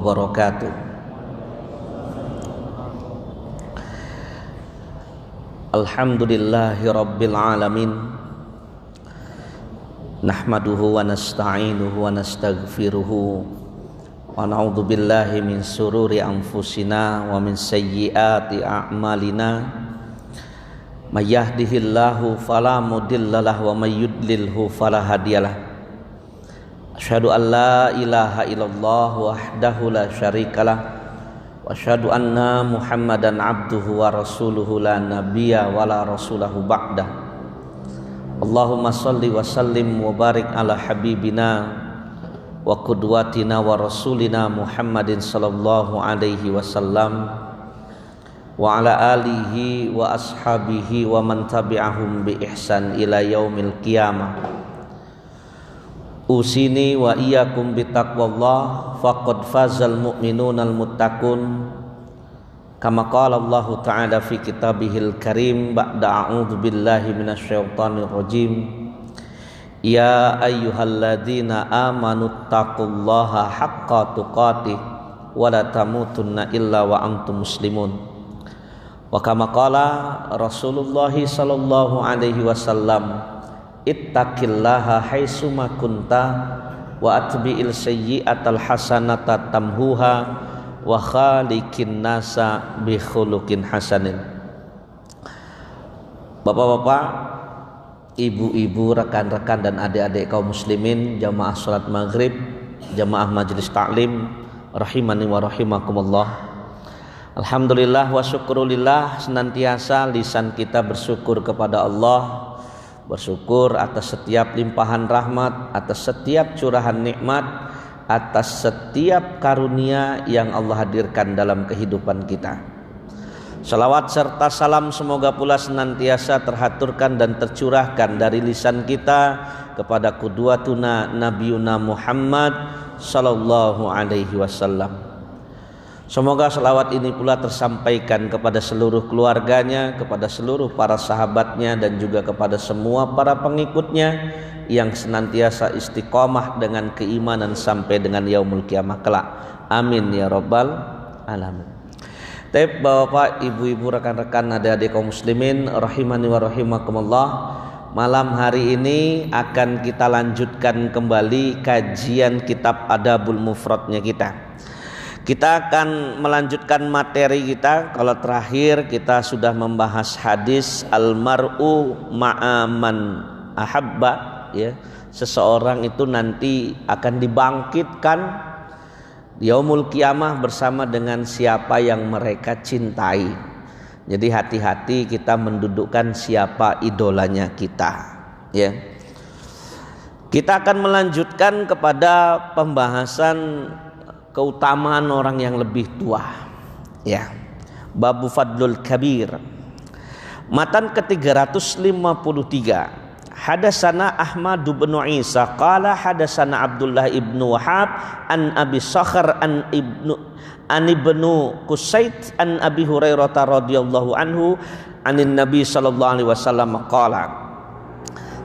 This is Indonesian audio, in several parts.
wabarakatuh. Alhamdulillahi rabbil alamin. Nahmaduhu wa nasta'inuhu wa nastaghfiruhu wa na'udzu billahi min sururi anfusina wa min sayyiati a'malina. May yahdihillahu fala mudhillalah wa may yudlilhu fala hadiyalah. Asyhadu an la ilaha illallah wahdahu la syarikalah wa asyhadu anna Muhammadan abduhu wa rasuluhu la nabiyya wa la rasulahu ba'dah. Allahumma salli wa sallim wa barik ala habibina wa qudwatina wa rasulina Muhammadin sallallahu alaihi wasallam wa ala alihi wa ashabihi wa man tabi'ahum bi ihsan ila yaumil qiyamah. Usini wa iyyakum bittaqwallah faqad fazal mu'minunal muttaqun kama qala Allah ta'ala fi kitabihil karim ba'da a'udzu billahi minasyaitonir rajim ya ayyuhalladzina amanu taqullaha haqqa tuqatih wa la tamutunna illa wa antum muslimun wa kama qala Rasulullah sallallahu alaihi wasallam ittaqillaha haitsuma kunta wa atbi'il sayyi'atal hasanata tamhuha wa khaliqin nasa bi khuluqin hasanin. Bapak-bapak, ibu-ibu, rekan-rekan dan adik-adik kaum muslimin, jamaah salat maghrib, jamaah majelis taklim rahimani wa rahimakumullah. Alhamdulillah wa syukurulillah, senantiasa lisan kita bersyukur kepada Allah, bersyukur atas setiap limpahan rahmat, atas setiap curahan nikmat, atas setiap karunia yang Allah hadirkan dalam kehidupan kita. Salawat serta salam semoga pula senantiasa terhaturkan dan tercurahkan dari lisan kita kepada qudwatuna nabiyuna Muhammad sallallahu alaihi wasallam. Semoga selawat ini pula tersampaikan kepada seluruh keluarganya, kepada seluruh para sahabatnya, dan juga kepada semua para pengikutnya yang senantiasa istiqomah dengan keimanan sampai dengan yaumul qiyamah kelak. Amin ya rabbal alamin. Baik bapak, ibu-ibu, rekan-rekan, adik-adik kaum muslimin rahimani wa rahimakumullah. Malam hari ini akan kita lanjutkan kembali kajian kitab Adabul Mufradnya kita. Kita akan melanjutkan materi kita. Kalau terakhir kita sudah membahas hadis almar'u ma'aman ahabba, ya. Seseorang itu nanti akan dibangkitkan yaumul qiyamah bersama dengan siapa yang mereka cintai. Jadi hati-hati kita mendudukkan siapa idolanya kita, ya. Kita akan melanjutkan kepada pembahasan keutamaan orang yang lebih tua, ya. Babu Fadlul Kabir. Matan ke-353. Hadatsana Ahmad bin Isa qala hadatsana Abdullah ibnu Wahab an Abi Sakhar an ibnu Qusait an Abi Hurairah radhiyallahu anhu anin Nabi sallallahu alaihi wasallam qala.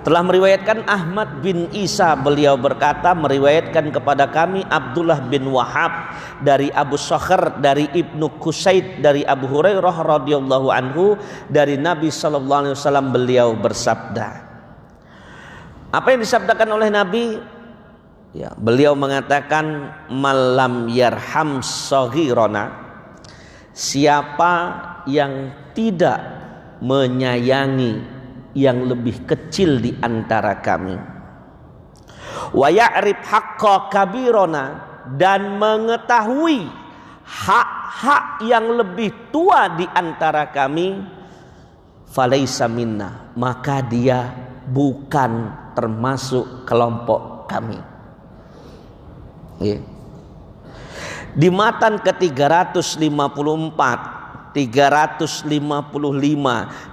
Telah meriwayatkan Ahmad bin Isa, beliau berkata meriwayatkan kepada kami Abdullah bin Wahab dari Abu Sakhar dari Ibnu Qusait dari Abu Hurairah radhiyallahu anhu dari Nabi sallallahu alaihi wasallam, beliau bersabda. Apa yang disabdakan oleh Nabi? Ya, beliau mengatakan malam yarham saghirana, siapa yang tidak menyayangi yang lebih kecil di antara kami, wa ya'rif haqqa kabirona, dan mengetahui hak-hak yang lebih tua di antara kami, falaisa minna, maka dia bukan termasuk kelompok kami. Di matan ke-354, 355,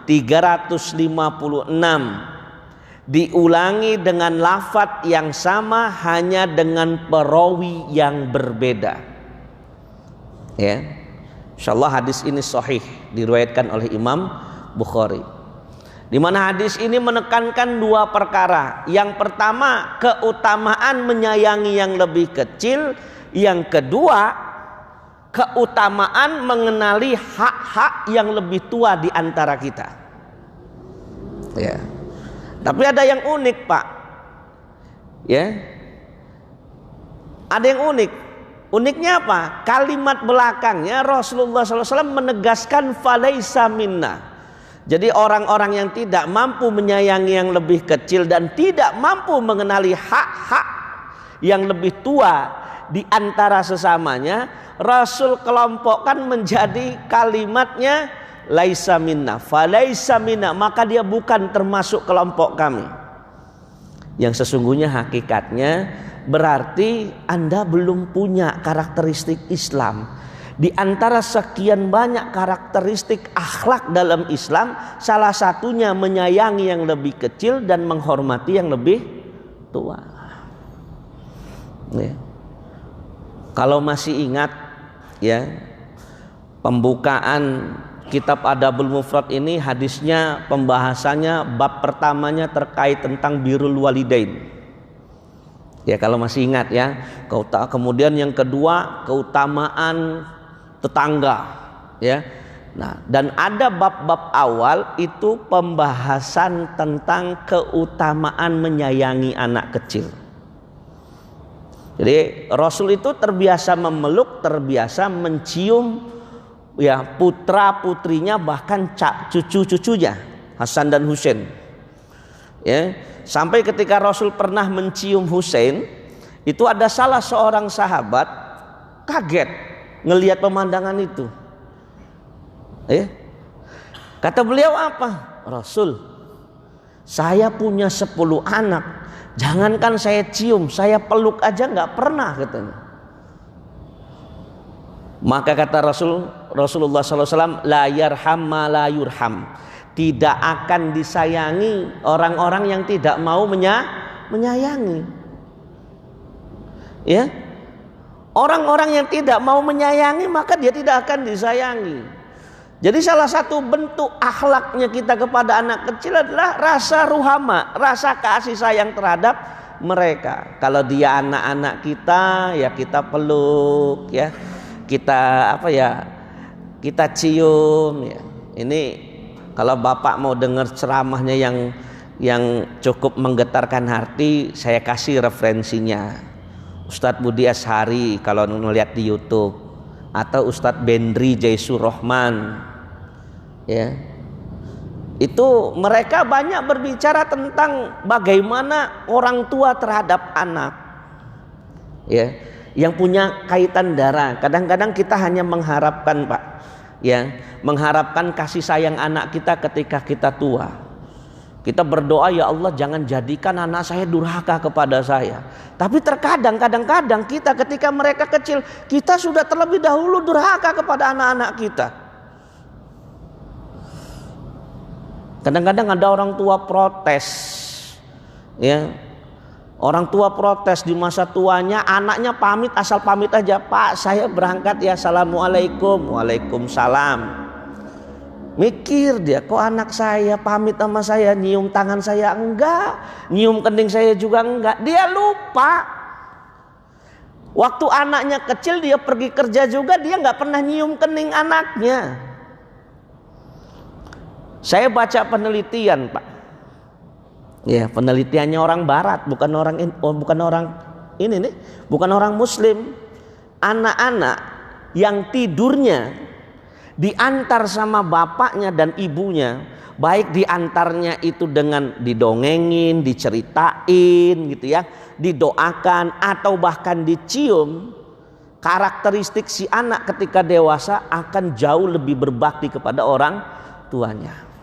356 diulangi dengan lafadz yang sama hanya dengan perawi yang berbeda, ya. Insyaallah hadis ini sahih, diriwayatkan oleh Imam Bukhari. Di mana hadis ini menekankan dua perkara. Yang pertama, keutamaan menyayangi yang lebih kecil. Yang kedua, keutamaan mengenali hak-hak yang lebih tua di antara kita. Ya. Tapi ada yang unik, Pak. Ya. Ada yang unik. Uniknya apa? Kalimat belakangnya Rasulullah SAW menegaskan falaisa minna. Jadi orang-orang yang tidak mampu menyayangi yang lebih kecil dan tidak mampu mengenali hak-hak yang lebih tua di antara sesamanya, Rasul kelompokkan menjadi kalimatnya laisa minna, falaisa minna, maka dia bukan termasuk kelompok kami. Yang sesungguhnya hakikatnya berarti Anda belum punya karakteristik Islam. Di antara sekian banyak karakteristik akhlak dalam Islam, salah satunya menyayangi yang lebih kecil dan menghormati yang lebih tua. Ya. Kalau masih ingat, ya, pembukaan kitab Adabul Mufrad ini, hadisnya, pembahasannya, bab pertamanya terkait tentang birrul walidain. Ya, kalau masih ingat ya. Kemudian yang kedua, keutamaan tetangga, ya. Nah, dan ada bab-bab awal itu pembahasan tentang keutamaan menyayangi anak kecil. Jadi Rasul itu terbiasa memeluk, terbiasa mencium, ya, putra putrinya, bahkan cucu-cucunya Hasan dan Husain. Ya, sampai ketika Rasul pernah mencium Husain, itu ada salah seorang sahabat kaget ngelihat pemandangan itu. Kata beliau apa? Rasul, saya punya 10 anak, jangankan saya cium, saya peluk aja nggak pernah, katanya. Maka kata Rasulullah SAW, la yarham ma la yurham, tidak akan disayangi orang-orang yang tidak mau menyayangi. Ya, orang-orang yang tidak mau menyayangi maka dia tidak akan disayangi. Jadi salah satu bentuk akhlaknya kita kepada anak kecil adalah rasa ruhama, rasa kasih sayang terhadap mereka. Kalau dia anak-anak kita, ya kita peluk, ya kita kita cium, ya. Ini kalau Bapak mau dengar ceramahnya yang cukup menggetarkan hati, saya kasih referensinya. Ustadz Budi Ashari kalau melihat di YouTube, atau Ustadz Bendri Jaisul Rahman, ya, itu mereka banyak berbicara tentang bagaimana orang tua terhadap anak, ya, yang punya kaitan darah. Kadang-kadang kita hanya mengharapkan, Pak, ya, mengharapkan kasih sayang anak kita ketika kita tua. Kita berdoa, ya Allah jangan jadikan anak saya durhaka kepada saya. Tapi terkadang, kadang-kadang kita ketika mereka kecil, kita sudah terlebih dahulu durhaka kepada anak-anak kita. Kadang-kadang ada orang tua protes, ya, orang tua protes di masa tuanya, anaknya pamit, asal pamit aja, Pak saya berangkat ya, assalamualaikum, waalaikumsalam. Mikir dia, kok anak saya pamit sama saya, nyium tangan saya enggak, nyium kening saya juga enggak. Dia lupa. Waktu anaknya kecil dia pergi kerja juga, dia enggak pernah nyium kening anaknya. Saya baca penelitian, Pak. Ya, penelitiannya orang Barat, bukan orang Muslim. Anak-anak yang tidurnya diantar sama bapaknya dan ibunya, baik diantarnya itu dengan didongengin, diceritain gitu ya, didoakan atau bahkan dicium, karakteristik si anak ketika dewasa akan jauh lebih berbakti kepada orang tuanya.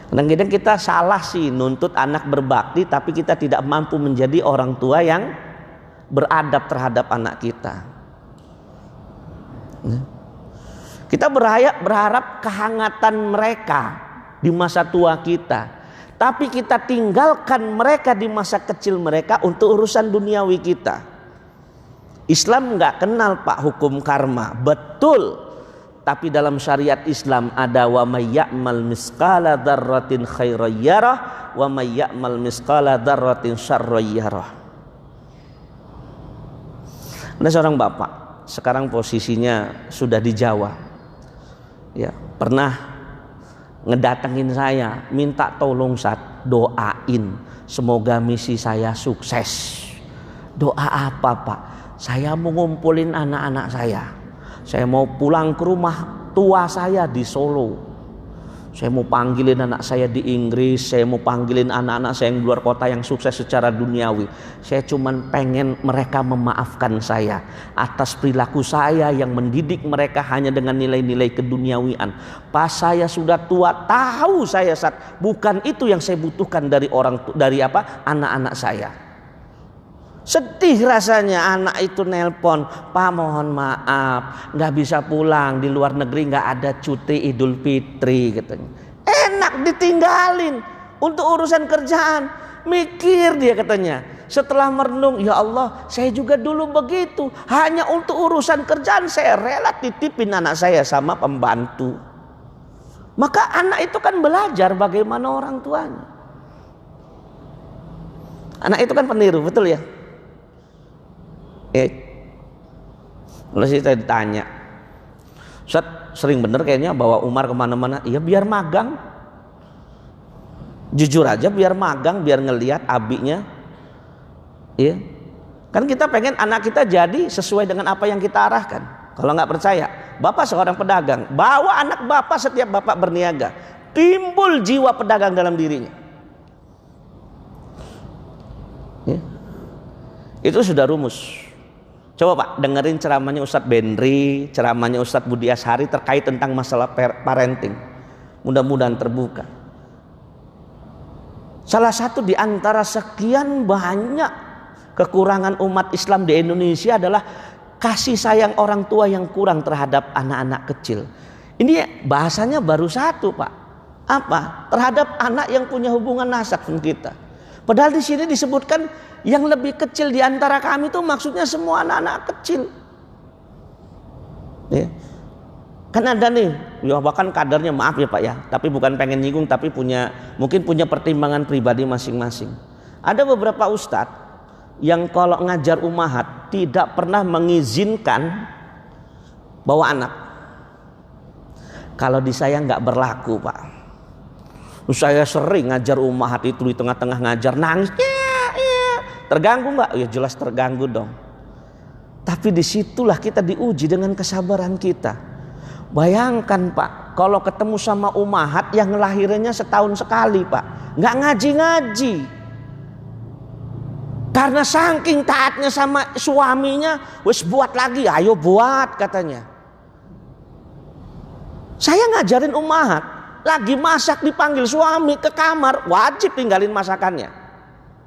Kadang-kadang kita salah sih nuntut anak berbakti, tapi kita tidak mampu menjadi orang tua yang beradab terhadap anak kita. Kita berharap kehangatan mereka di masa tua kita, tapi kita tinggalkan mereka di masa kecil mereka untuk urusan duniawi kita. Islam nggak kenal, Pak, hukum karma, betul. Tapi dalam syariat Islam ada wa may ya'mal misqala dzarratin khairan yarah wa may ya'mal misqala dzarratin syarran yarah. Ada seorang bapak, sekarang posisinya sudah di Jawa, ya, pernah ngedatengin saya, minta tolong Ustaz doain semoga misi saya sukses. Doa apa Pak? Saya mau ngumpulin anak-anak saya mau pulang ke rumah tua saya di Solo. Saya mau panggilin anak saya di Inggris, saya mau panggilin anak-anak saya yang di luar kota yang sukses secara duniawi. Saya cuman pengen mereka memaafkan saya atas perilaku saya yang mendidik mereka hanya dengan nilai-nilai keduniawian. Pas saya sudah tua, tahu saya Ustaz, bukan itu yang saya butuhkan dari anak-anak saya. Sedih rasanya anak itu nelpon, Pak mohon maaf nggak bisa pulang, di luar negeri nggak ada cuti Idul Fitri katanya. Enak ditinggalin untuk urusan kerjaan. Mikir dia katanya, setelah merenung, ya Allah saya juga dulu begitu, hanya untuk urusan kerjaan saya rela titipin anak saya sama pembantu. Maka anak itu kan belajar bagaimana orang tuanya. Anak itu kan peniru, betul ya? Lalu saya ditanya, Ustaz sering bener kayaknya bawa Umar kemana-mana. Iya biar magang, jujur aja biar magang, biar ngelihat abinya. Iya, kan kita pengen anak kita jadi sesuai dengan apa yang kita arahkan. Kalau nggak percaya, bapak seorang pedagang, bawa anak bapak setiap bapak berniaga, timbul jiwa pedagang dalam dirinya. Ya. Itu sudah rumus. Coba Pak dengerin ceramahnya Ustadz Benri, ceramahnya Ustadz Budi Ashari terkait tentang masalah parenting. Mudah-mudahan terbuka. Salah satu di antara sekian banyak kekurangan umat Islam di Indonesia adalah kasih sayang orang tua yang kurang terhadap anak-anak kecil. Ini bahasanya baru satu Pak. Apa? Terhadap anak yang punya hubungan nasab dengan kita. Padahal di sini disebutkan yang lebih kecil di antara kami itu maksudnya semua anak-anak kecil. Ya. Kan ada nih, ya bahkan kadarnya maaf ya Pak ya, tapi bukan pengen nyinggung, tapi mungkin punya pertimbangan pribadi masing-masing. Ada beberapa ustadz yang kalau ngajar ummahat tidak pernah mengizinkan bawa anak. Kalau di saya nggak berlaku Pak. Saya sering ngajar ummahat itu di tengah-tengah ngajar nangis. Terganggu nggak? Ya jelas terganggu dong. Tapi disitulah kita diuji dengan kesabaran kita. Bayangkan Pak, kalau ketemu sama ummahat yang ngelahirinnya setahun sekali Pak, nggak ngaji-ngaji. Karena saking taatnya sama suaminya, wes buat lagi, ayo buat katanya. Saya ngajarin ummahat, lagi masak dipanggil suami ke kamar, wajib tinggalin masakannya.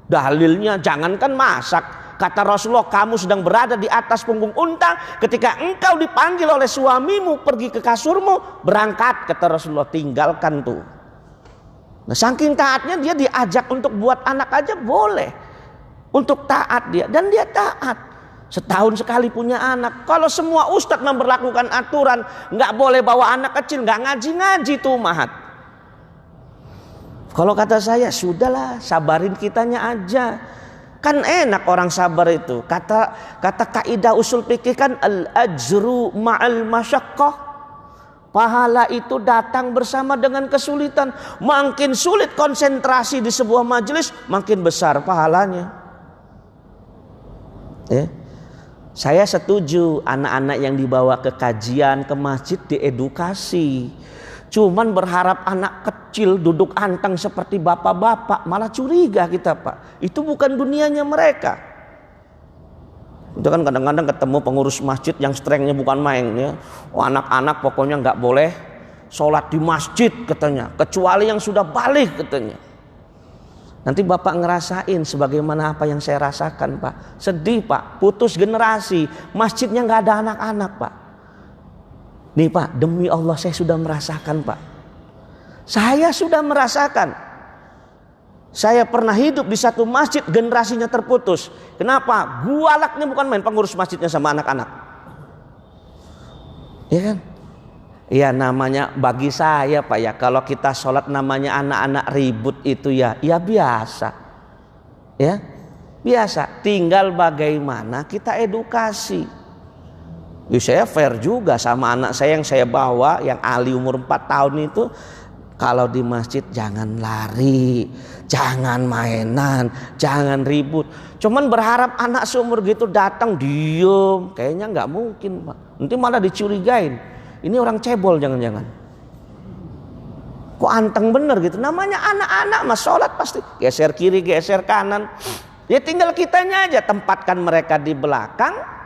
Dalilnya jangankan masak, kata Rasulullah, kamu sedang berada di atas punggung unta ketika engkau dipanggil oleh suamimu pergi ke kasurmu, berangkat, kata Rasulullah, tinggalkan tuh. Nah saking taatnya dia diajak untuk buat anak aja boleh, untuk taat dia, dan dia taat. Setahun sekali punya anak. Kalau semua ustadz memberlakukan aturan nggak boleh bawa anak kecil, nggak ngaji-ngaji tuh mahat. Kalau kata saya, sudahlah sabarin kitanya aja. Kan enak orang sabar itu. Kata kaidah usul fikih kan al-ajru ma'al masyaqqah. Pahala itu datang bersama dengan kesulitan. Makin sulit konsentrasi di sebuah majelis, makin besar pahalanya. Ya. Saya setuju anak-anak yang dibawa ke kajian, ke masjid diedukasi. Cuman berharap anak kecil duduk anteng seperti bapak-bapak, malah curiga kita Pak. Itu bukan dunianya mereka. Itu kan kadang-kadang ketemu pengurus masjid yang strengnya bukan main ya. Oh, anak-anak pokoknya nggak boleh sholat di masjid katanya, kecuali yang sudah balik katanya. Nanti bapak ngerasain sebagaimana apa yang saya rasakan Pak. Sedih Pak, putus generasi, masjidnya nggak ada anak-anak Pak. Nih Pak, demi Allah saya sudah merasakan Pak. Saya sudah merasakan. Saya pernah hidup di satu masjid generasinya terputus. Kenapa? Gualaknya bukan main pengurus masjidnya sama anak-anak. Ya kan? Ya namanya bagi saya Pak ya, kalau kita sholat namanya anak-anak ribut itu ya biasa. Ya. Biasa, tinggal bagaimana kita edukasi. Saya fair juga sama anak saya yang saya bawa, yang Ali umur 4 tahun itu. Kalau di masjid jangan lari, jangan mainan, jangan ribut. Cuman berharap anak seumur gitu datang diem, kayaknya nggak mungkin, Pak. Nanti malah dicurigain, ini orang cebol jangan-jangan. Kok anteng bener gitu. Namanya anak-anak mas sholat pasti geser kiri, geser kanan. Ya tinggal kitanya aja tempatkan mereka di belakang.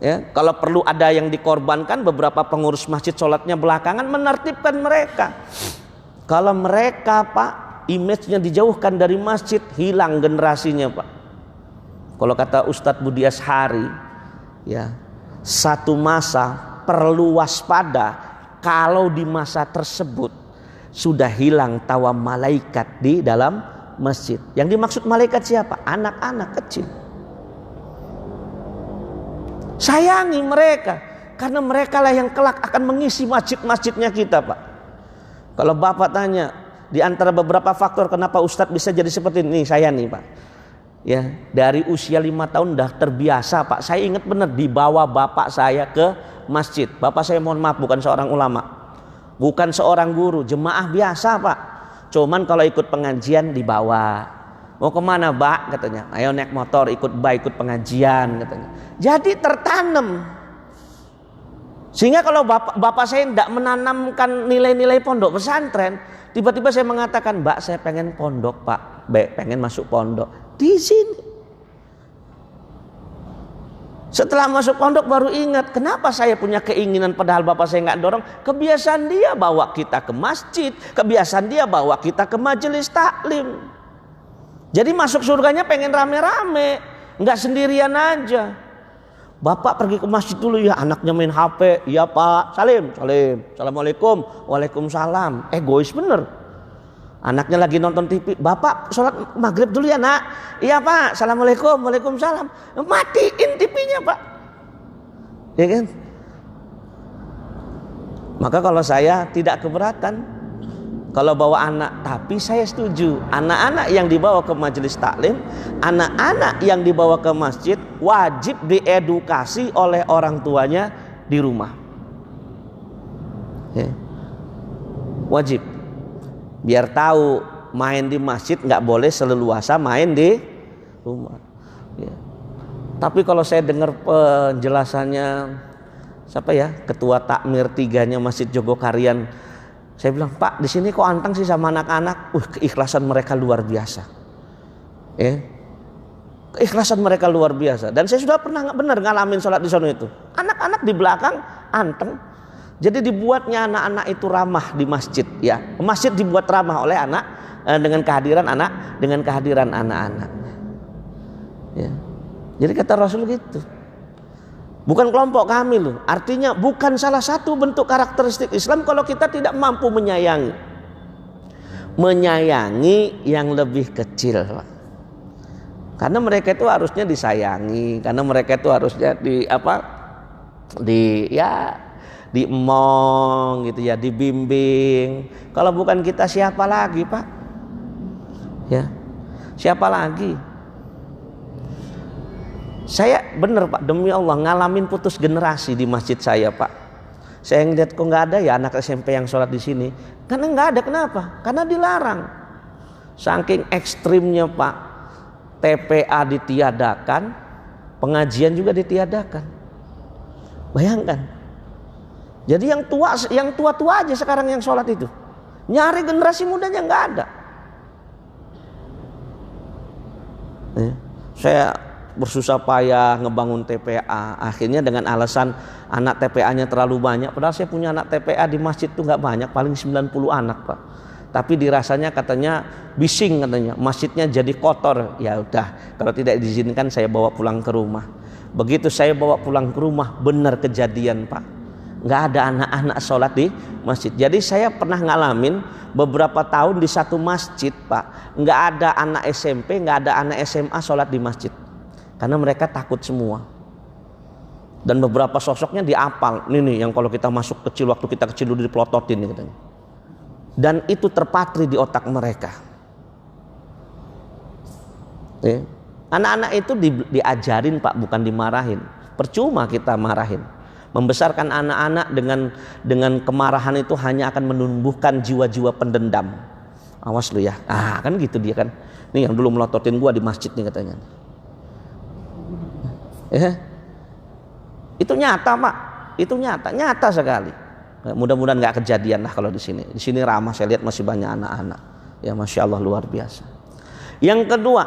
Ya, kalau perlu ada yang dikorbankan, beberapa pengurus masjid sholatnya belakangan, menertibkan mereka. Kalau mereka, Pak, image-nya dijauhkan dari masjid, hilang generasinya, Pak. Kalau kata Ustadz Budi Ashari, ya, satu masa perlu waspada kalau di masa tersebut sudah hilang tawa malaikat di dalam masjid. Yang dimaksud malaikat siapa? Anak-anak kecil. Sayangi mereka, karena mereka lah yang kelak akan mengisi masjid-masjidnya kita, Pak. Kalau Bapak tanya, di antara beberapa faktor kenapa Ustadz bisa jadi seperti ini, saya nih, Pak. Ya, dari usia 5 tahun udah terbiasa, Pak. Saya ingat benar dibawa bapak saya ke masjid. Bapak saya mohon maaf bukan seorang ulama, bukan seorang guru, jemaah biasa, Pak. Cuman kalau ikut pengajian dibawa. Mau kemana, Mbak? Katanya. Ayo naik motor, ikut ikut pengajian, katanya. Jadi tertanam. Sehingga kalau bapak saya tidak menanamkan nilai-nilai pondok pesantren, tiba-tiba saya mengatakan, Mbak, saya pengen pondok, Pak. Pengen masuk pondok. Di sini. Setelah masuk pondok baru ingat, kenapa saya punya keinginan padahal bapak saya nggak dorong. Kebiasaan dia bawa kita ke masjid, kebiasaan dia bawa kita ke majelis taklim. Jadi masuk surganya pengen rame-rame, nggak sendirian aja. Bapak pergi ke masjid dulu ya, anaknya main HP, iya Pak, salim, assalamualaikum, waalaikumsalam. Egois bener. Anaknya lagi nonton TV, Bapak sholat maghrib dulu ya nak, iya Pak, assalamualaikum, waalaikumsalam. Matiin TV-nya Pak, ya kan? Maka kalau saya tidak keberatan kalau bawa anak, tapi saya setuju anak-anak yang dibawa ke majelis taklim, anak-anak yang dibawa ke masjid wajib diedukasi oleh orang tuanya di rumah, ya. Wajib, biar tahu main di masjid nggak boleh seleluasa main di rumah, ya. Tapi kalau saya dengar penjelasannya siapa ya, ketua takmir 3-nya Masjid Jogokarian, saya bilang, Pak, di sini kok anteng sih sama anak-anak? Keikhlasan mereka luar biasa. Ya. Keikhlasan mereka luar biasa. Dan saya sudah pernah benar ngalamin sholat di sana itu. Anak-anak di belakang anteng. Jadi dibuatnya anak-anak itu ramah di masjid. Ya, masjid dibuat ramah oleh anak dengan kehadiran anak-anak. Ya. Jadi kata Rasul gitu. Bukan kelompok kami loh. Artinya bukan salah satu bentuk karakteristik Islam kalau kita tidak mampu menyayangi yang lebih kecil, Pak. Karena mereka itu harusnya disayangi, karena mereka itu harusnya diemong gitu ya, dibimbing. Kalau bukan kita siapa lagi, Pak? Ya. Siapa lagi? Saya bener Pak, demi Allah ngalamin putus generasi di masjid saya, Pak. Saya ngeliat kok nggak ada ya anak SMP yang sholat di sini. Karena nggak ada, kenapa? Karena dilarang. Saking ekstrimnya Pak, TPA ditiadakan, pengajian juga ditiadakan. Bayangkan. Jadi yang tua-tua aja sekarang yang sholat itu. Nyari generasi mudanya nggak ada. Saya bersusah payah ngebangun TPA, akhirnya dengan alasan anak TPA-nya terlalu banyak, padahal saya punya anak TPA di masjid tuh nggak banyak, paling 90 anak Pak. Tapi dirasanya katanya bising, katanya masjidnya jadi kotor. Ya udah, kalau tidak diizinkan saya bawa pulang ke rumah. Begitu saya bawa pulang ke rumah, benar kejadian Pak, nggak ada anak-anak sholat di masjid. Jadi saya pernah ngalamin beberapa tahun di satu masjid Pak, nggak ada anak SMP, nggak ada anak SMA sholat di masjid. Karena mereka takut semua. Dan beberapa sosoknya diapal. Ini yang kalau kita masuk kecil, waktu kita kecil dulu dipelototin katanya. Dan itu terpatri di otak mereka. Ya. Anak-anak itu diajarin Pak, bukan dimarahin. Percuma kita marahin. Membesarkan anak-anak dengan kemarahan itu hanya akan menumbuhkan jiwa-jiwa pendendam. Awas lu ya. Kan gitu dia kan. Nih yang dulu melototin gua di masjid nih katanya. Itu nyata Pak. Itu nyata sekali. Mudah-mudahan nggak kejadian lah kalau di sini. Di sini ramah, saya lihat masih banyak anak-anak. Ya Masya Allah luar biasa. Yang kedua,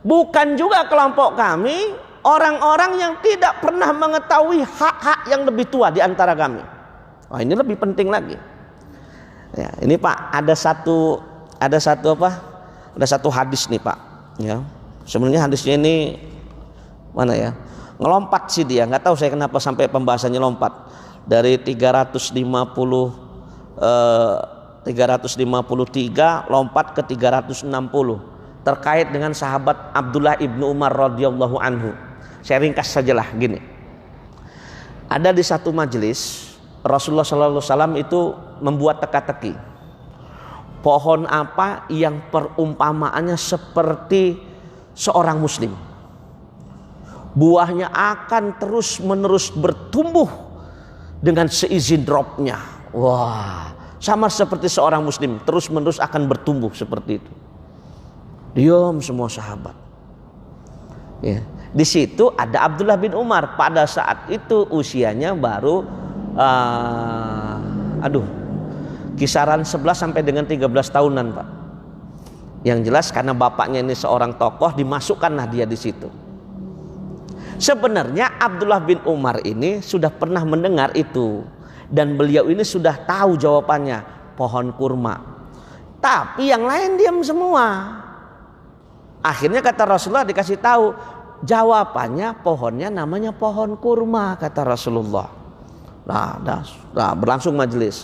bukan juga kelompok kami orang-orang yang tidak pernah mengetahui hak-hak yang lebih tua di antara kami. Wah, ini lebih penting lagi. Ya, ini Pak, ada satu hadis nih Pak. Ya, sebenarnya hadisnya ini mana ya? Ngelompat sih dia, nggak tahu saya kenapa sampai pembahasannya lompat dari 353 lompat ke 360 terkait dengan sahabat Abdullah ibnu Umar radhiyallahu anhu. Saya ringkas sajalah gini. Ada di satu majelis Rasulullah sallallahu alaihi wasallam itu membuat teka-teki. Pohon apa yang perumpamaannya seperti seorang muslim? Buahnya akan terus menerus bertumbuh dengan seizin dropnya. Wah, sama seperti seorang muslim terus menerus akan bertumbuh seperti itu. Diam semua sahabat. Ya, di situ ada Abdullah bin Umar. Pada saat itu usianya baru kisaran 11 sampai dengan 13 tahunan Pak. Yang jelas karena bapaknya ini seorang tokoh, dimasukkanlah dia di situ. Sebenarnya Abdullah bin Umar ini sudah pernah mendengar itu, dan beliau ini sudah tahu jawabannya, pohon kurma. Tapi yang lain diam semua. Akhirnya kata Rasulullah dikasih tahu, jawabannya pohonnya namanya pohon kurma, kata Rasulullah. Nah, berlangsung majelis.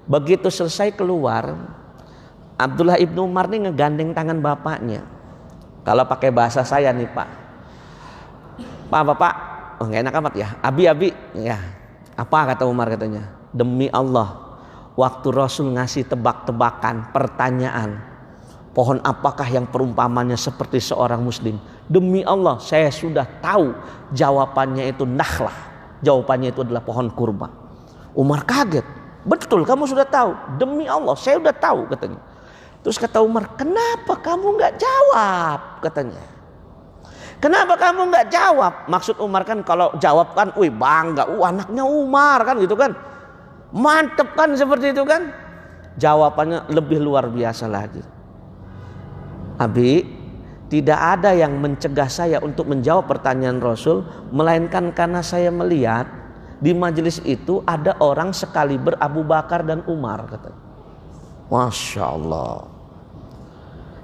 Begitu selesai keluar, Abdullah ibnu Umar ini ngegandeng tangan bapaknya. Kalau pakai bahasa saya nih Pak, Bapak, nggak enak amat ya, abi, ya. Apa kata Umar katanya? Demi Allah, waktu Rasul ngasih tebak-tebakan, pertanyaan, pohon apakah yang perumpamannya seperti seorang muslim? Demi Allah, saya sudah tahu jawabannya itu nakhlah. Jawabannya itu adalah pohon kurma. Umar kaget. Betul, kamu sudah tahu? Demi Allah, saya sudah tahu katanya. Terus kata Umar, kenapa kamu nggak jawab? Katanya. Kenapa kamu nggak jawab? Maksud Umar kan kalau jawab kan, wih bangga, anaknya Umar kan gitu kan, mantep kan seperti itu kan. Jawabannya lebih luar biasa lagi. Abi, tidak ada yang mencegah saya untuk menjawab pertanyaan Rasul, melainkan karena saya melihat di majelis itu ada orang sekaliber Abu Bakar dan Umar, katanya. Masya Allah.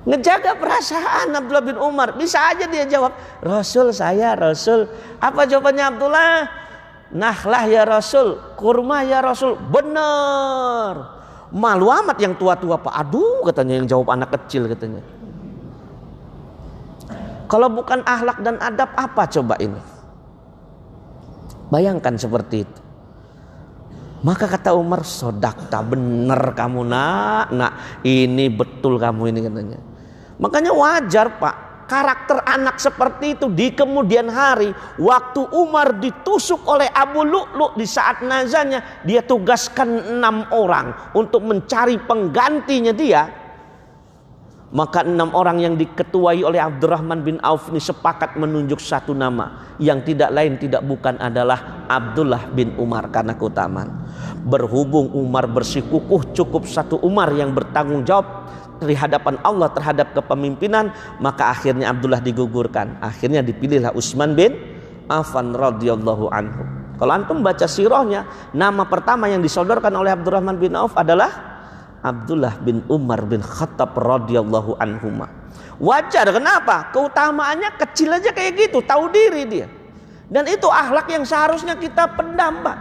Ngejaga perasaan Abdullah bin Umar. Bisa aja dia jawab, Rasul saya, Rasul. Apa jawabannya Abdullah? Nakhlah ya Rasul, kurma ya Rasul. Benar. Malu amat yang tua-tua Pak. Aduh katanya yang jawab anak kecil katanya. Kalau bukan akhlak dan adab apa coba ini? Bayangkan seperti itu. Maka kata Umar, sodakta, bener kamu nak, ini betul kamu ini katanya. Makanya wajar Pak, karakter anak seperti itu di kemudian hari, waktu Umar ditusuk oleh Abu Lu'lu di saat nazarnya, dia tugaskan 6 orang untuk mencari penggantinya dia. Maka 6 orang yang diketuai oleh Abdurrahman bin Auf ini sepakat menunjuk satu nama, yang tidak lain tidak bukan adalah Abdullah bin Umar, karena keutamaan. Berhubung Umar bersikukuh cukup satu Umar yang bertanggung jawab di hadapan Allah terhadap kepemimpinan, maka akhirnya Abdullah digugurkan. Akhirnya dipilihlah Utsman bin Affan radhiyallahu anhu. Kalau antum baca sirahnya, nama pertama yang disodorkan oleh Abdurrahman bin Auf adalah Abdullah bin Umar bin Khattab radhiyallahu anhuma. Wajar, kenapa? Keutamaannya kecil aja kayak gitu, tahu diri dia. Dan itu akhlak yang seharusnya kita pendam, Pak.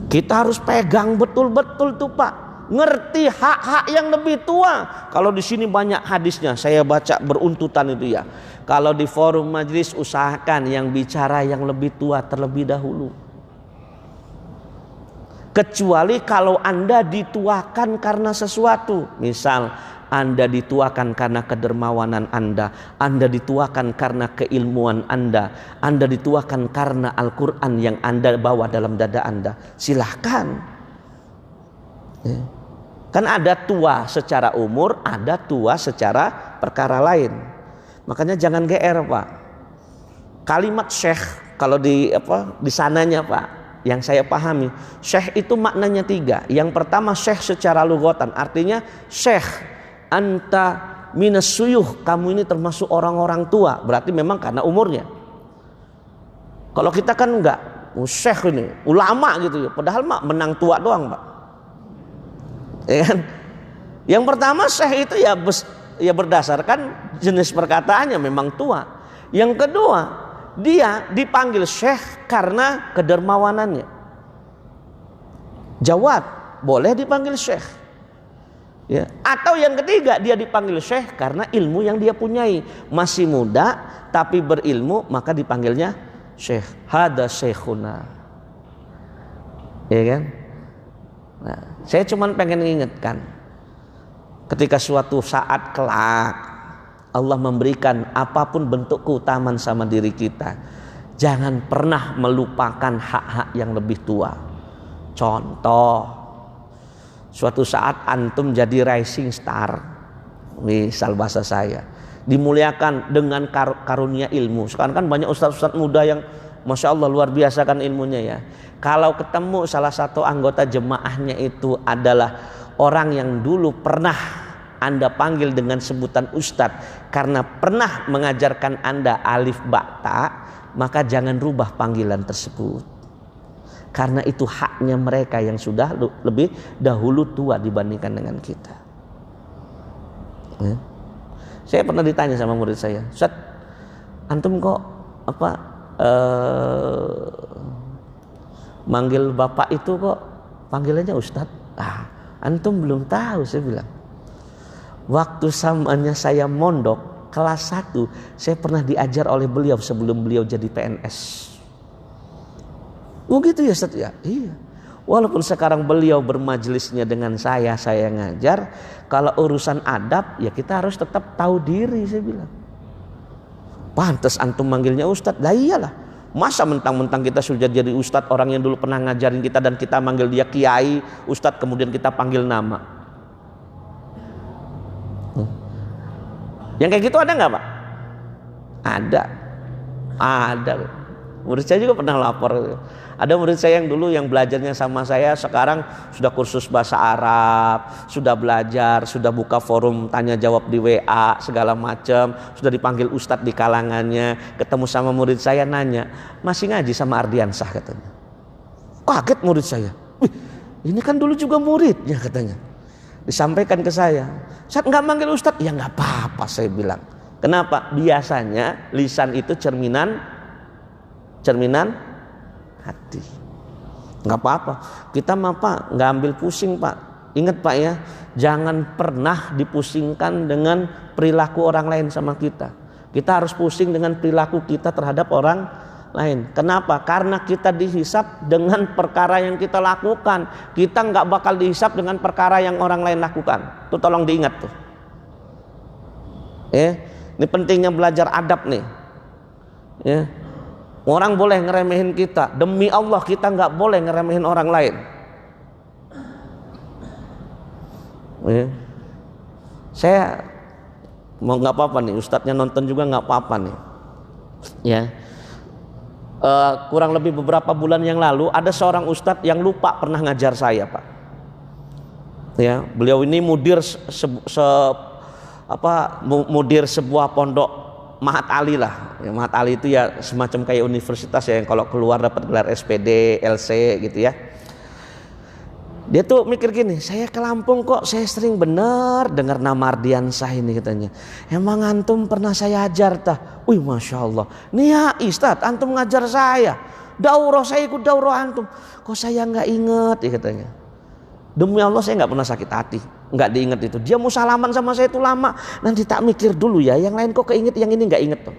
Kita harus pegang betul-betul tuh, Pak. Ngerti hak-hak yang lebih tua. Kalau di sini banyak hadisnya, saya baca beruntutan itu ya. Kalau di forum majelis usahakan yang bicara yang lebih tua terlebih dahulu. Kecuali kalau Anda dituakan karena sesuatu. Misal Anda dituakan karena kedermawanan Anda dituakan karena keilmuan Anda dituakan karena Al-Quran yang Anda bawa dalam dada Anda, silahkan. Kan ada tua secara umur, ada tua secara perkara lain. Makanya jangan GR Pak. Kalimat syekh kalau di sananya Pak, yang saya pahami, syekh itu maknanya 3. Yang pertama syekh secara lughatan, artinya syekh anta minas suyuh, kamu ini termasuk orang-orang tua, berarti memang karena umurnya. Kalau kita kan enggak, syekh ini ulama gitu ya, padahal mak menang tua doang Pak. Ya kan? Yang pertama syekh itu ya berdasarkan jenis perkataannya memang tua. Yang kedua, dia dipanggil syekh karena kedermawanannya. Jawad boleh dipanggil syekh. Ya. Atau yang ketiga, dia dipanggil syekh karena ilmu yang dia punyai. Masih muda tapi berilmu, maka dipanggilnya syekh. Hada syekhuna. Ya kan? Nah, saya cuma pengen ingatkan, ketika suatu saat kelak Allah memberikan apapun bentuk keutamaan sama diri kita, jangan pernah melupakan hak-hak yang lebih tua. Contoh, suatu saat antum jadi rising star, misal bahasa saya, dimuliakan dengan karunia ilmu. Sekarang kan banyak ustadz-ustadz muda yang Masya Allah luar biasa kan ilmunya ya. Kalau ketemu salah satu anggota jemaahnya itu adalah orang yang dulu pernah Anda panggil dengan sebutan ustadz karena pernah mengajarkan Anda alif ba ta, maka jangan rubah panggilan tersebut, karena itu haknya mereka yang sudah lebih dahulu tua dibandingkan dengan kita. Ya. Saya pernah ditanya sama murid saya, Ustaz, antum kok manggil bapak itu kok panggilannya ustadz? Antum belum tahu, saya bilang. Waktu samanya saya mondok kelas 1, saya pernah diajar oleh beliau sebelum beliau jadi PNS. Oh gitu ya Ustaz ya? Iya. Walaupun sekarang beliau bermajelisnya dengan saya ngajar, kalau urusan adab ya kita harus tetap tahu diri, saya bilang. Pantes antum manggilnya ustadz. Lah iyalah. Masa mentang-mentang kita sudah jadi ustadz, orang yang dulu pernah ngajarin kita dan kita manggil dia kiai, ustadz, kemudian kita panggil nama. Yang kayak gitu ada nggak Pak? Ada. Murid saya juga pernah lapor. Ada murid saya yang dulu yang belajarnya sama saya, sekarang sudah kursus bahasa Arab, sudah belajar, sudah buka forum tanya jawab di WA segala macam, sudah dipanggil ustadz di kalangannya. Ketemu sama murid saya nanya, masih ngaji sama Ardiansah katanya. Kaget murid saya. Ini kan dulu juga muridnya katanya. Disampaikan ke saya, saat nggak manggil ustadz, ya nggak apa-apa saya bilang. Kenapa? Biasanya lisan itu cerminan hati. Nggak apa-apa. Kita mah Pak nggak ambil pusing Pak. Ingat Pak ya, jangan pernah dipusingkan dengan perilaku orang lain sama kita. Kita harus pusing dengan perilaku kita terhadap orang lain. Kenapa? Karena kita dihisap dengan perkara yang kita lakukan. Kita nggak bakal dihisap dengan perkara yang orang lain lakukan. Tuh tolong diingat tuh. Ini pentingnya belajar adab nih. Ya. Orang boleh ngeremehin kita, demi Allah kita nggak boleh ngeremehin orang lain. Ya. Saya mau nggak apa-apa nih, ustadznya nonton juga nggak apa-apa nih. Ya. Kurang lebih beberapa bulan yang lalu ada seorang ustadz yang lupa pernah ngajar saya Pak. Ya, beliau ini mudir mudir sebuah pondok Mahat Ali lah. Ya, Mahat Ali itu ya semacam kayak universitas ya, yang kalau keluar dapat gelar SPD, LC gitu ya. Dia tuh mikir gini, saya ke Lampung kok saya sering bener dengar nama Ardiansah ini katanya. Emang antum pernah saya ajar tah? Wih Masya Allah, nih ya Ustadz antum ngajar saya, daurah saya ikut daurah antum. Kok saya nggak inget ya katanya. Demi Allah saya nggak pernah sakit hati, nggak diinget itu. Dia mau salaman sama saya itu lama, nanti tak mikir dulu ya, yang lain kok keinget, yang ini nggak inget tuh.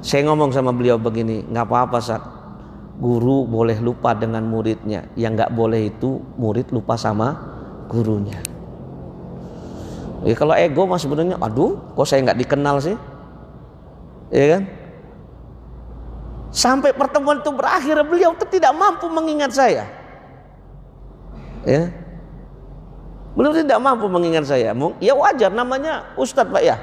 Saya ngomong sama beliau begini, nggak apa-apa Ustadz. Guru boleh lupa dengan muridnya, yang nggak boleh itu murid lupa sama gurunya. Ya kalau ego mas sebenarnya, aduh, kok saya nggak dikenal sih, ya kan? Sampai pertemuan itu berakhir, beliau itu tidak mampu mengingat saya. Ya, beliau tidak mampu mengingat saya. Ya wajar, namanya Ustadz Pak ya.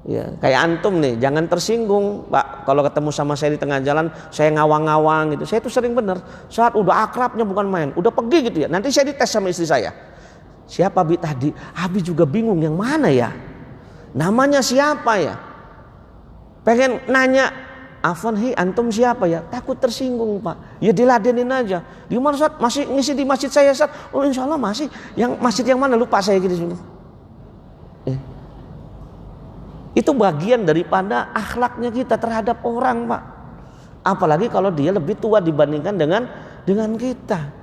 Ya, kayak antum nih, jangan tersinggung Pak. Kalau ketemu sama saya di tengah jalan, saya ngawang-ngawang gitu. Saya itu sering bener. Saat udah akrabnya bukan main, udah pergi gitu ya. Nanti saya dites sama istri saya. Siapa Abi tadi? Abi juga bingung yang mana ya? Namanya siapa ya? Pengen nanya, Afwan, antum siapa ya? Takut tersinggung Pak. Ya diladenin aja. Di mana Ustaz? Masih ngisi di masjid saya Ustaz? Oh insya Allah masih. Yang masjid yang mana? Lupa saya gitu. Itu bagian daripada akhlaknya kita terhadap orang Pak. Apalagi kalau dia lebih tua dibandingkan dengan kita.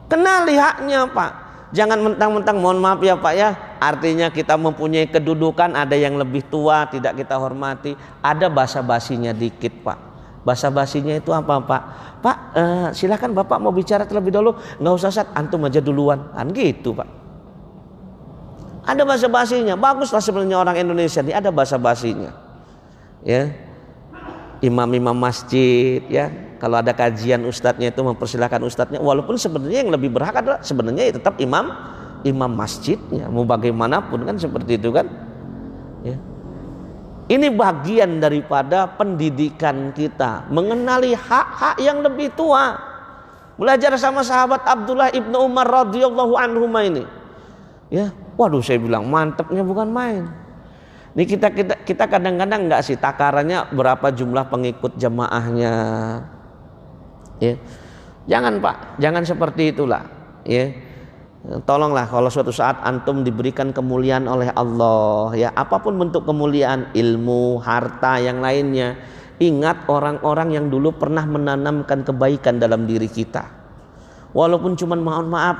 Kenali haknya Pak. Jangan mentang-mentang, mohon maaf ya Pak ya, artinya kita mempunyai kedudukan, ada yang lebih tua tidak kita hormati, ada basa-basinya dikit Pak. Basa-basinya itu apa Pak? Pak silakan Bapak mau bicara terlebih dahulu. Nggak usah Ustaz, antum aja duluan, kan gitu Pak. Ada basa-basinya, baguslah sebenarnya orang Indonesia ini ada basa-basinya. Ya, imam-imam masjid ya, kalau ada kajian ustadznya itu mempersilahkan ustadznya, walaupun sebenarnya yang lebih berhak adalah sebenarnya tetap imam masjidnya, mau bagaimanapun kan seperti itu kan. Ya. Ini bagian daripada pendidikan kita, mengenali hak-hak yang lebih tua. Belajar sama sahabat Abdullah ibnu Umar radhiyallahu anhuma ini. Ya, waduh saya bilang mantepnya bukan main. Ini kita kadang-kadang nggak sih takarannya berapa jumlah pengikut jamaahnya. Ya. Jangan Pak, jangan seperti itulah. Ya. Tolonglah kalau suatu saat antum diberikan kemuliaan oleh Allah, ya apapun bentuk kemuliaan, ilmu, harta, yang lainnya, ingat orang-orang yang dulu pernah menanamkan kebaikan dalam diri kita. Walaupun cuma mohon maaf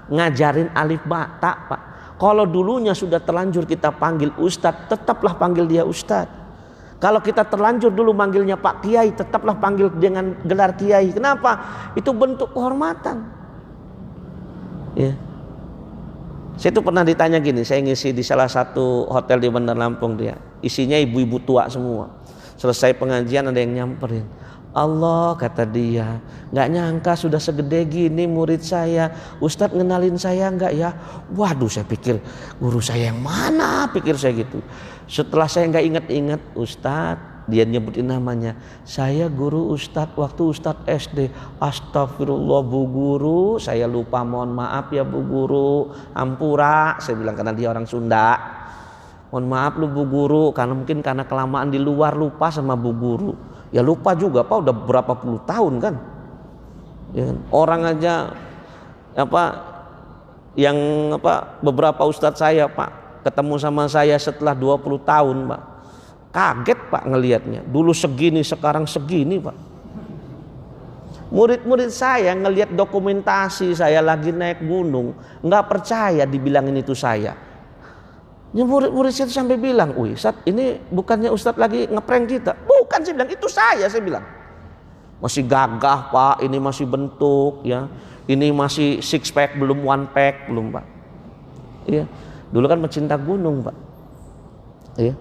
ngajarin alif ba ta Pak. Kalau dulunya sudah terlanjur kita panggil ustadz, tetaplah panggil dia ustadz. Kalau kita terlanjur dulu manggilnya Pak Kiai, tetaplah panggil dengan gelar Kiai. Kenapa? Itu bentuk kehormatan. Ya. Saya tuh pernah ditanya gini, saya ngisi di salah satu hotel di Bandar Lampung dia. Isinya ibu-ibu tua semua. Selesai pengajian ada yang nyamperin. Allah kata dia, nggak nyangka sudah segede gini murid saya. Ustadz ngenalin saya nggak ya? Waduh, saya pikir guru saya yang mana? Pikir saya gitu. Setelah saya nggak ingat-ingat, Ustadz, dia nyebutin namanya. Saya guru Ustadz waktu Ustadz SD. Astagfirullah Bu Guru, saya lupa, mohon maaf ya Bu Guru. Ampura, saya bilang karena dia orang Sunda. Mohon maaf lu Bu Guru, karena kelamaan di luar lupa sama Bu Guru. Ya lupa juga Pak, udah berapa puluh tahun kan. Ya, orang aja beberapa ustadz saya Pak ketemu sama saya setelah 20 tahun Pak. Kaget Pak ngelihatnya. Dulu segini, sekarang segini Pak. Murid-murid saya ngelihat dokumentasi saya lagi naik gunung, nggak percaya dibilangin itu saya. Ya, murid-murid saya sampai bilang, "Wih, Ustaz, ini bukannya Ustaz lagi ngeprank kita?" "Bukan," saya bilang, "itu saya bilang. Masih gagah Pak, ini masih bentuk ya. Ini masih six pack belum one pack belum Pak." Iya. Dulu kan pecinta gunung Pak. Iya.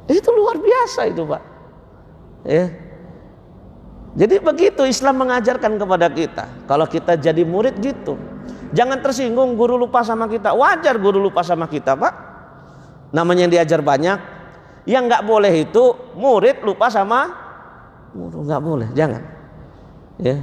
Itu luar biasa itu Pak. Ya. Jadi begitu Islam mengajarkan kepada kita. Kalau kita jadi murid gitu, jangan tersinggung guru lupa sama kita. Wajar guru lupa sama kita Pak. Namanya yang diajar banyak. Yang nggak boleh itu murid lupa sama guru, nggak boleh, jangan. Ya.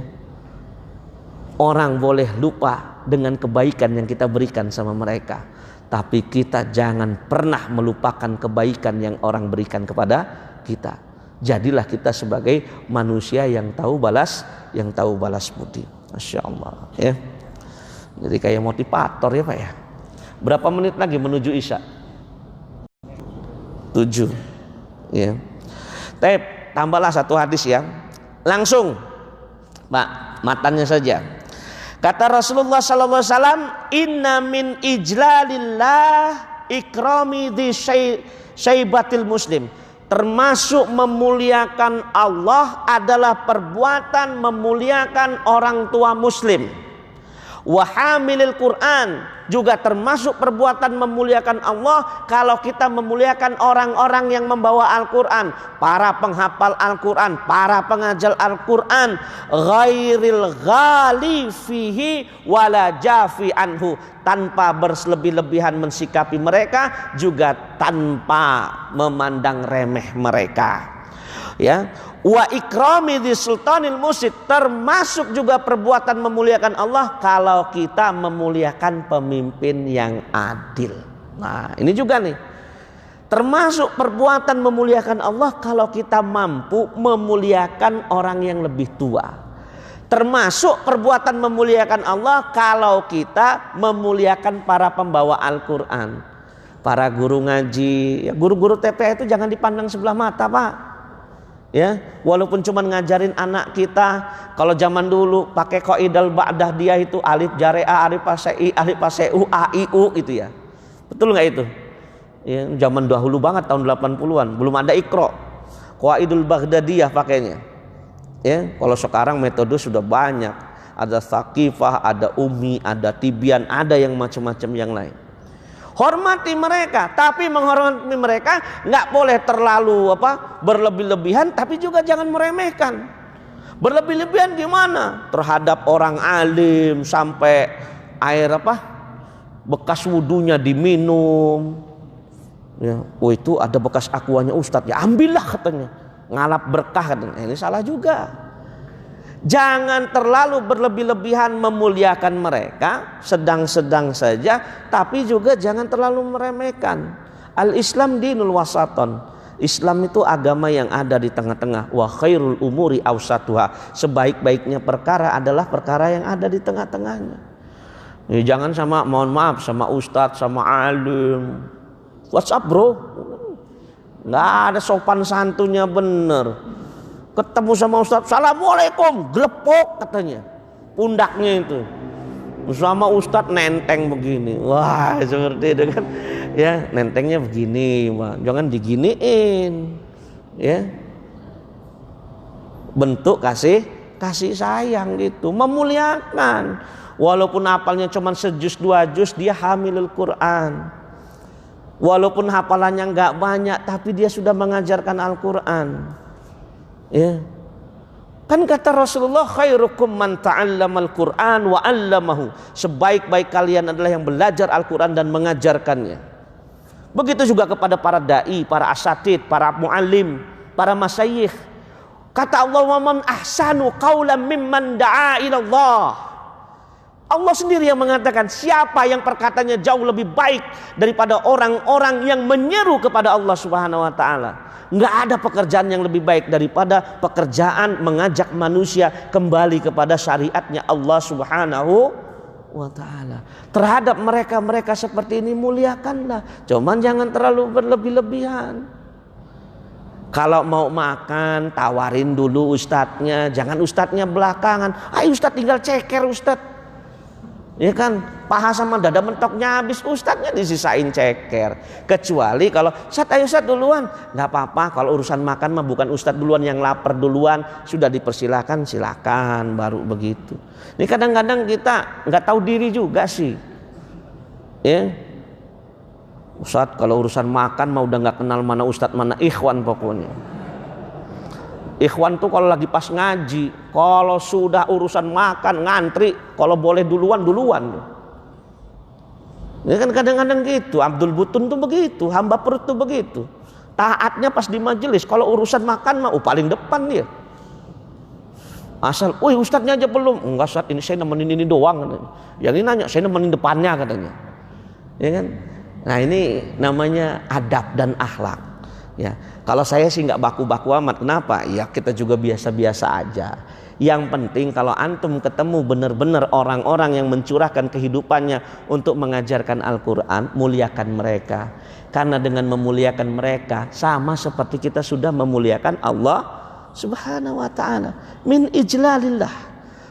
Orang boleh lupa dengan kebaikan yang kita berikan sama mereka, tapi kita jangan pernah melupakan kebaikan yang orang berikan kepada kita. Jadilah kita sebagai manusia yang tahu balas budi. Masya Allah. Ya. Jadi kayak motivator ya Pak ya. Berapa menit lagi menuju Isya? 7. Ya. Tambahlah satu hadis ya. Langsung Pak, matannya saja. Kata Rasulullah sallallahu alaihi wasallam, "Inna min ijlalillah ikrami di syaibatil muslim." Termasuk memuliakan Allah adalah perbuatan memuliakan orang tua muslim. Wa hamilil Quran, juga termasuk perbuatan memuliakan Allah kalau kita memuliakan orang-orang yang membawa Al-Quran, para penghafal Al-Quran, para pengajar Al-Quran, ghairil ghali fihi wala jafi anhu, tanpa berlebih-lebihan mensikapi mereka, juga tanpa memandang remeh mereka. Ya, wa ikrami di sultanil musid, termasuk juga perbuatan memuliakan Allah kalau kita memuliakan pemimpin yang adil. Nah, ini juga nih, termasuk perbuatan memuliakan Allah kalau kita mampu memuliakan orang yang lebih tua. Termasuk perbuatan memuliakan Allah kalau kita memuliakan para pembawa Al-Quran, para guru ngaji. Guru-guru TPA itu jangan dipandang sebelah mata, Pak. Ya, walaupun cuma ngajarin anak kita, kalau zaman dulu pakai qaidal ba'dah dia itu alif jare'a, alif pasei, alif paseu, a i u itu ya. Betul nggak itu? Ya, zaman dahulu banget tahun 80-an, belum ada Iqra. Qaidul Baghdadiyah pakainya. Ya, kalau sekarang metode sudah banyak. Ada Thaqifah, ada Ummi, ada Tibyan, ada yang macam-macam yang lain. Hormati mereka, tapi menghormati mereka nggak boleh terlalu berlebih-lebihan, tapi juga jangan meremehkan. Berlebih-lebihan gimana? Terhadap orang alim sampai air bekas wudunya diminum. Ya, oh itu ada bekas akuanya Ustadz, ya ambillah katanya, ngalap berkah katanya. Ini salah juga. Jangan terlalu berlebih-lebihan memuliakan mereka, sedang-sedang saja, tapi juga jangan terlalu meremehkan. Al-Islam dinul wasaton. Islam itu agama yang ada di tengah-tengah. Wa khairul umuri awsatuha. Sebaik-baiknya perkara adalah perkara yang ada di tengah-tengahnya. Ya, jangan mohon maaf sama ustadz, sama alim. What's up bro? Nggak ada sopan santunnya bener. Ketemu sama ustadz, assalamualaikum, gelepok katanya, pundaknya itu. Sama ustadz nenteng begini, wah seperti itu kan, ya nentengnya begini, wah, jangan diginiin, ya. Bentuk kasih sayang gitu, memuliakan. Walaupun hafalnya cuma sejuz 2 juz, dia hamilul Quran. Walaupun hafalannya nggak banyak, tapi dia sudah mengajarkan Al-Quran. Ya, kan kata Rasulullah, khairukum man ta'allamal Qur'an wa 'allamahu. Sebaik-baik kalian adalah yang belajar Al-Quran dan mengajarkannya. Begitu juga kepada para dai, para asatid, para muallim, para masyayikh. Kata Allah, wa man ahsanu qaulan mimman da'a ila Allah. Allah sendiri yang mengatakan, siapa yang perkataannya jauh lebih baik daripada orang-orang yang menyeru kepada Allah Subhanahu wa taala. Nggak ada pekerjaan yang lebih baik daripada pekerjaan mengajak manusia kembali kepada syariatnya Allah Subhanahu wa ta'ala. Terhadap mereka seperti ini muliakanlah, cuman jangan terlalu berlebih-lebihan. Kalau mau makan tawarin dulu ustadznya, jangan ustadznya belakangan. Ayo ustadz tinggal ceker ustadz. Ya kan, paha sama dada mentoknya habis, ustadznya disisain ceker. Kecuali kalau ayo ustadz duluan, nggak apa-apa. Kalau urusan makan mah bukan ustadz duluan yang lapar duluan, sudah dipersilakan, silakan baru begitu. Ini kadang-kadang kita nggak tahu diri juga sih. Ya, ustadz kalau urusan makan mah udah nggak kenal mana ustadz mana ikhwan pokoknya. Ikhwan tuh kalau lagi pas ngaji, kalau sudah urusan makan ngantri, kalau boleh duluan. Ya kan kadang-kadang gitu. Abdul Butun tuh begitu, hamba perut tuh begitu. Taatnya pas di majelis, kalau urusan makan mah paling depan dia. Asal, wih ustadznya aja belum. Enggak ustadz, ini saya nemenin ini doang katanya. Yang ini nanya, saya nemenin depannya katanya. Ya kan? Nah ini namanya adab dan akhlak. Ya, kalau saya sih nggak baku-baku amat. Kenapa? Ya kita juga biasa-biasa aja. Yang penting kalau antum ketemu benar-benar orang-orang yang mencurahkan kehidupannya untuk mengajarkan Al-Quran, muliakan mereka. Karena dengan memuliakan mereka sama seperti kita sudah memuliakan Allah Subhanahu wa ta'ala. Min ijlalillah.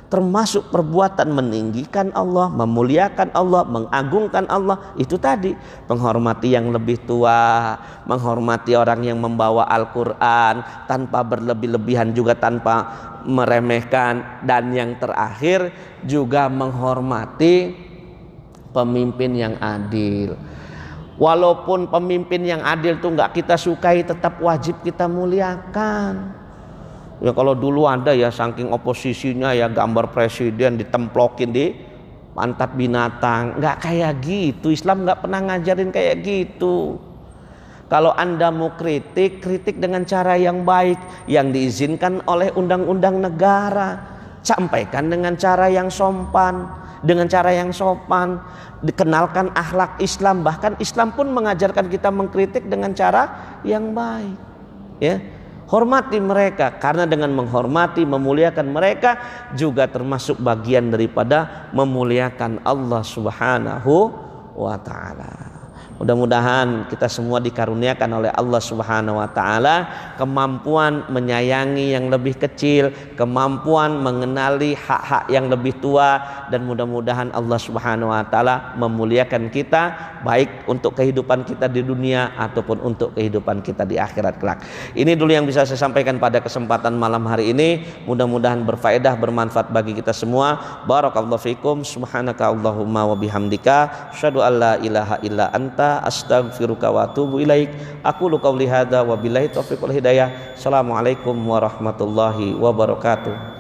Termasuk perbuatan meninggikan Allah, memuliakan Allah, mengagungkan Allah. Itu tadi, menghormati yang lebih tua, menghormati orang yang membawa Al-Quran tanpa berlebih-lebihan juga tanpa meremehkan. Dan yang terakhir juga menghormati pemimpin yang adil. Walaupun pemimpin yang adil itu nggak kita sukai, tetap wajib kita muliakan. Ya kalau dulu ada ya saking oposisinya ya gambar presiden ditemplokin di pantat binatang, nggak kayak gitu. Islam nggak pernah ngajarin kayak gitu. Kalau Anda mau kritik, kritik dengan cara yang baik, yang diizinkan oleh undang-undang negara. Sampaikan dengan cara yang sopan, dengan cara yang sopan. Dikenalkan akhlak Islam, bahkan Islam pun mengajarkan kita mengkritik dengan cara yang baik. Ya, hormati mereka, karena dengan menghormati, memuliakan mereka juga termasuk bagian daripada memuliakan Allah Subhanahu wa taala. Mudah-mudahan kita semua dikaruniakan oleh Allah Subhanahu wa taala kemampuan menyayangi yang lebih kecil, kemampuan mengenali hak-hak yang lebih tua, dan mudah-mudahan Allah Subhanahu wa taala memuliakan kita baik untuk kehidupan kita di dunia ataupun untuk kehidupan kita di akhirat kelak. Ini dulu yang bisa saya sampaikan pada kesempatan malam hari ini. Mudah-mudahan berfaedah, bermanfaat bagi kita semua. Barakallahu fikum. Subhanaka Allahumma wa bihamdika asyhadu an la ilaha illa anta astaghfiruka wa atubu ilaik. Aqulu qouli hadza wa billahi taufiq wal hidayah. Assalamualaikum warahmatullahi wabarakatuh.